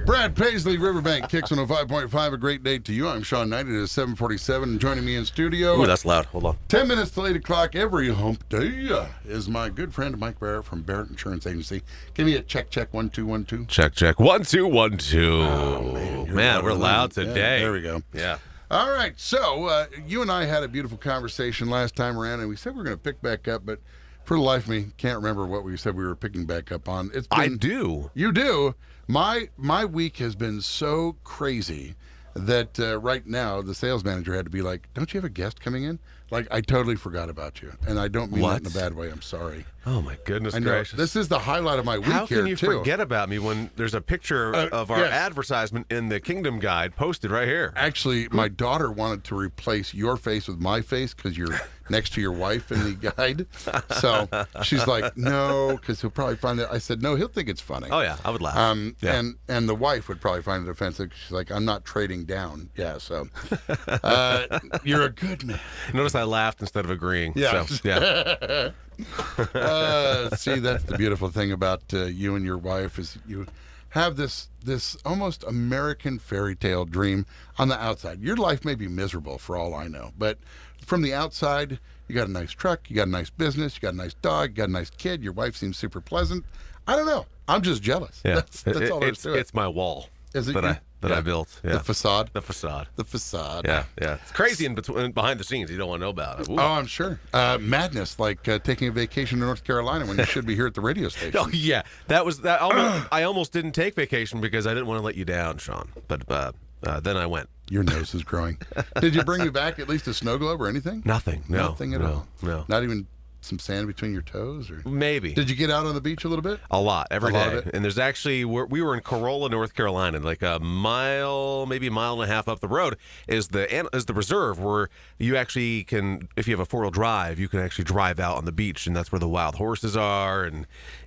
Brad Paisley, Riverbank, Kicks 105.5. A great day to you. I'm Sean Knight. It is 7:47, and joining me in studio. Ooh, that's loud. Hold on. 10 minutes till 8 o'clock every hump day is my good friend Mike Barrett from Barrett Insurance Agency. Give me a check, 1, 2, 1, 2. Check. 1, 2, 1, 2. Oh, man, we're loud today. Yeah, there we go. Yeah. All right, so you and I had a beautiful conversation last time around, and we said we were going to pick back up, but for the life of me, can't remember what we said we were picking back up on. I do. You do. My week has been so crazy that right now the sales manager had to be like, "Don't you have a guest coming in?" Like, I totally forgot about you, and I don't mean that in a bad way. I'm sorry. Oh my goodness I know. gracious! This is the highlight of my week. How can here, you too. forget about me when there's a picture of our advertisement in the Kingdom Guide posted right here? Actually, my daughter wanted to replace your face with my face because you're next to your wife in the guide. So she's like, "No," because he'll probably find it. I said, "No, he'll think it's funny." Oh yeah, I would laugh. And the wife would probably find it offensive. She's like, "I'm not trading down." Yeah, so you're a good man. Notice I laughed instead of agreeing. Yeah. So, yeah. See, that's the beautiful thing about you and your wife is you have this almost American fairy tale dream on the outside. Your life may be miserable for all I know, but from the outside, you got a nice truck, you got a nice business, you got a nice dog, you got a nice kid. Your wife seems super pleasant. I don't know. I'm just jealous. Yeah. That's all there is to it. It's my wall. Is it that I built? Yeah. The facade. The facade. The facade. Yeah. It's crazy in between, behind the scenes. You don't want to know about it. Ooh. Oh, I'm sure. Madness, like taking a vacation to North Carolina when you should be here at the radio station. Oh yeah, that. I almost didn't take vacation because I didn't want to let you down, Sean. But then I went. Your nose is growing. Did you bring me back at least a snow globe or anything? Nothing. No. Nothing at all. No. Not even some sand between your toes, or maybe. Did you get out on the beach a little bit? A lot every A lot day. of it? And there's actually we were in Corolla, North Carolina, like a mile, maybe a mile and a half up the road is the reserve where you actually can, if you have a 4-wheel drive, you can actually drive out on the beach, and that's where the wild horses are.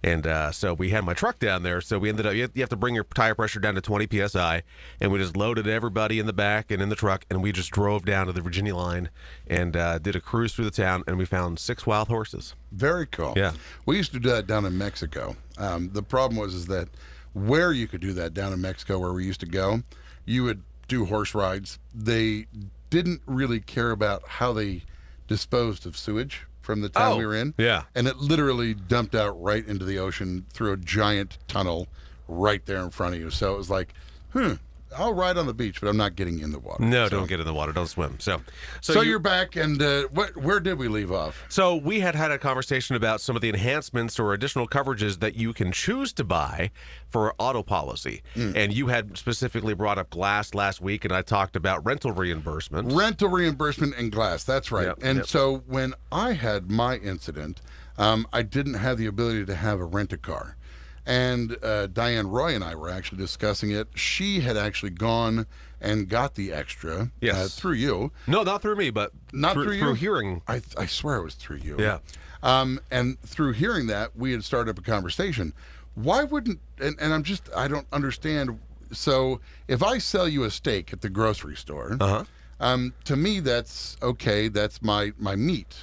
And so we had my truck down there, so we ended up you have to bring your tire pressure down to 20 psi, and we just loaded everybody in the back and in the truck, and we just drove down to the Virginia line and did a cruise through the town, and we found 6 wild horses. Very cool. Yeah. We used to do that down in Mexico. The problem was that where you could do that down in Mexico, where we used to go, you would do horse rides. They didn't really care about how they disposed of sewage from the town we were in. Yeah. And it literally dumped out right into the ocean through a giant tunnel right there in front of you. So it was like, I'll ride on the beach, but I'm not getting in the water. No, So- don't get in the water. Don't swim. So you're back, and where did we leave off? So we had a conversation about some of the enhancements or additional coverages that you can choose to buy for auto policy. And you had specifically brought up glass last week, and I talked about rental reimbursement. Rental reimbursement and glass, that's right. Yep. So when I had my incident, I didn't have the ability to have a rent-a-car. And Diane Roy and I were actually discussing it. She had actually gone and got the extra through you. No, not through me, but Not through you? Through hearing. I swear it was through you. Yeah. And through hearing that, we had started up a conversation. Why wouldn't, and I don't understand. So if I sell you a steak at the grocery store, to me that's okay. That's my meat.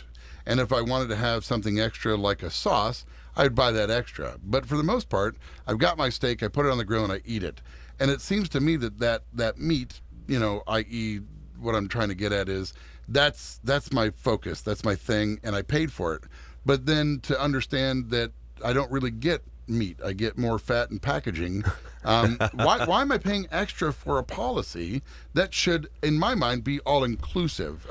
And if I wanted to have something extra like a sauce, I'd buy that extra. But for the most part, I've got my steak, I put it on the grill, and I eat it. And it seems to me that meat, i.e. what I'm trying to get at is that's my focus, that's my thing, and I paid for it. But then to understand that I don't really get meat, I get more fat and packaging. Why am I paying extra for a policy that should, in my mind, be all-inclusive?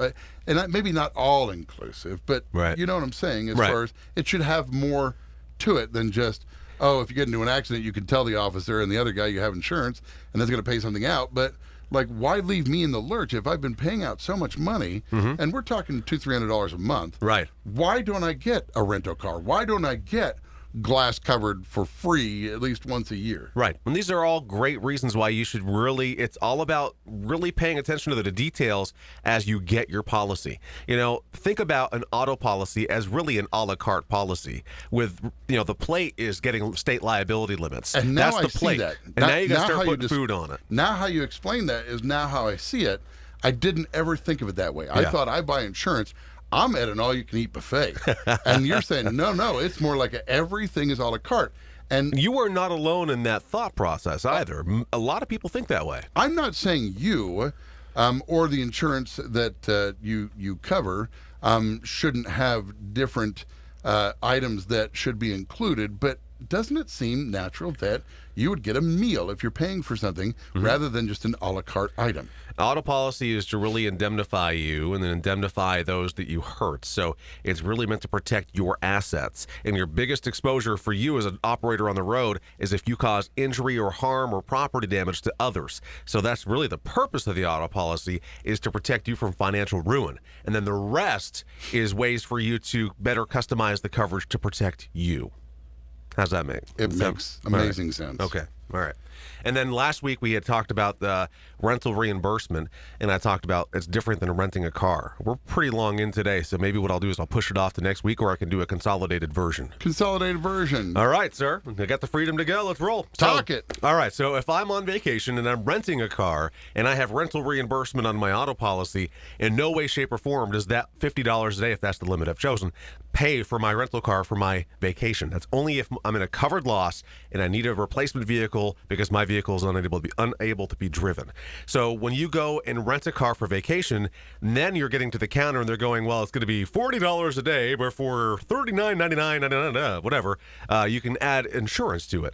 And maybe not all-inclusive, but you know what I'm saying, as far as it should have more to it than just, if you get into an accident, you can tell the officer and the other guy you have insurance, and that's going to pay something out. But like, why leave me in the lurch if I've been paying out so much money, and we're talking $200-300 a month? Right. Why don't I get a rental car? Why don't I get glass covered for free at least once a year? Right. And these are all great reasons why you should it's all about really paying attention to the details as you get your policy. Think about an auto policy as really an a la carte policy with, the plate is getting state liability limits. And now that's the I plate. see that. And now you got to start putting food on it. Now how you explain that is now how I see it. I didn't ever think of it that way. I thought I buy insurance, I'm at an all-you-can-eat buffet. And you're saying, no, it's more like everything is a la carte. And You are not alone in that thought process either. A lot of people think that way. I'm not saying you or the insurance that you cover shouldn't have different items that should be included, but doesn't it seem natural that you would get a meal if you're paying for something rather than just an a la carte item? Auto policy is to really indemnify you and then indemnify those that you hurt. So it's really meant to protect your assets. And your biggest exposure for you as an operator on the road is if you cause injury or harm or property damage to others. So that's really the purpose of the auto policy, is to protect you from financial ruin. And then the rest is ways for you to better customize the coverage to protect you. How's that make? It makes amazing sense. Okay. All right. And then last week we had talked about the rental reimbursement, and I talked about it's different than renting a car. We're pretty long in today, so maybe what I'll do is I'll push it off to next week, or I can do a consolidated version. Consolidated version. All right, sir. I got the freedom to go. Let's roll. Talk it. All right. So if I'm on vacation and I'm renting a car and I have rental reimbursement on my auto policy, in no way, shape, or form does that $50 a day, if that's the limit I've chosen, pay for my rental car for my vacation. That's only if I'm in a covered loss and I need a replacement vehicle because my vehicle is unable to be driven. So when you go and rent a car for vacation, then you're getting to the counter and they're going, well, it's going to be $40 a day, but for $39.99, whatever, you can add insurance to it.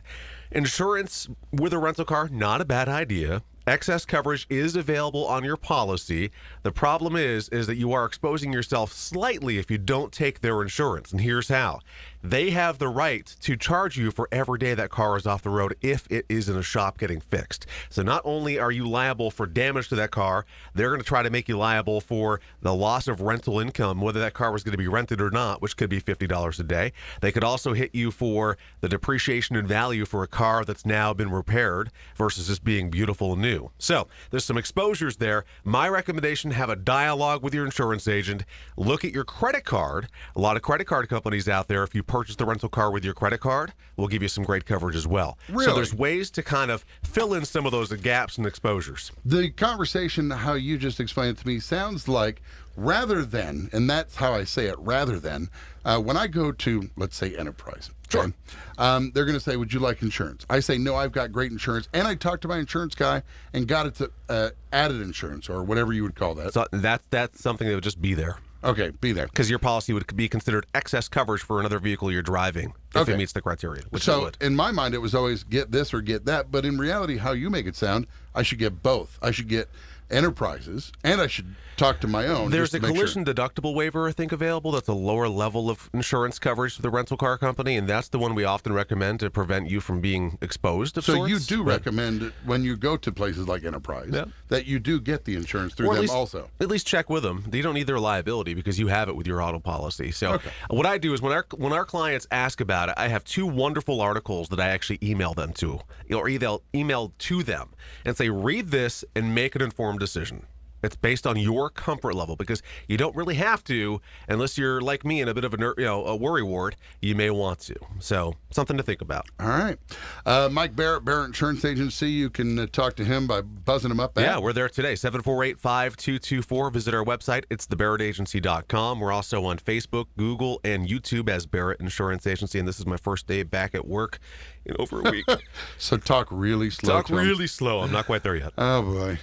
Insurance with a rental car, not a bad idea. Excess coverage is available on your policy. The problem is that you are exposing yourself slightly if you don't take their insurance. And here's how. They have the right to charge you for every day that car is off the road if it is in a shop getting fixed. So not only are you liable for damage to that car, they're going to try to make you liable for the loss of rental income, whether that car was going to be rented or not, which could be $50 a day. They could also hit you for the depreciation in value for a car that's now been repaired versus just being beautiful and new. So there's some exposures there. My recommendation, have a dialogue with your insurance agent. Look at your credit card. A lot of credit card companies out there, if you purchase the rental car with your credit card, will give you some great coverage as well. Really? So there's ways to kind of fill in some of those gaps and exposures. The conversation, how you just explained it to me, sounds like rather than, and that's how I say it, rather than, when I go to, let's say, Enterprise, okay, they're going to say, would you like insurance? I say, no, I've got great insurance. And I talked to my insurance guy and got it to added insurance, or whatever you would call that. So that's something that would just be there. Okay, be there. Because your policy would be considered excess coverage for another vehicle you're driving if it meets the criteria, which it So would. in my mind, it was always get this or get that. But in reality, how you make it sound, I should get both. I should get Enterprises, and I should talk to my own. There's just a to make collision deductible waiver, I think, available. That's a lower level of insurance coverage for the rental car company, and that's the one we often recommend to prevent you from being exposed of So sorts. you do recommend when you go to places like Enterprise that you do get the insurance through Or at them least, also. At least check with them. You don't need their liability because you have it with your auto policy. So what I do is when our clients ask about it, I have two wonderful articles that I actually email them to, or email to them and say, read this and make an informed decision. It's based on your comfort level, because you don't really have to unless you're like me in a bit of a worry ward. You may want to. So something to think about. All right. Mike Barrett, Barrett Insurance Agency. You can talk to him by buzzing him up. Yeah, we're there today. 748-5224. Visit our website. It's thebarrettagency.com. We're also on Facebook, Google, and YouTube as Barrett Insurance Agency. And this is my first day back at work in over a week. So talk really slow. Talk really slow. I'm not quite there yet. Oh, boy.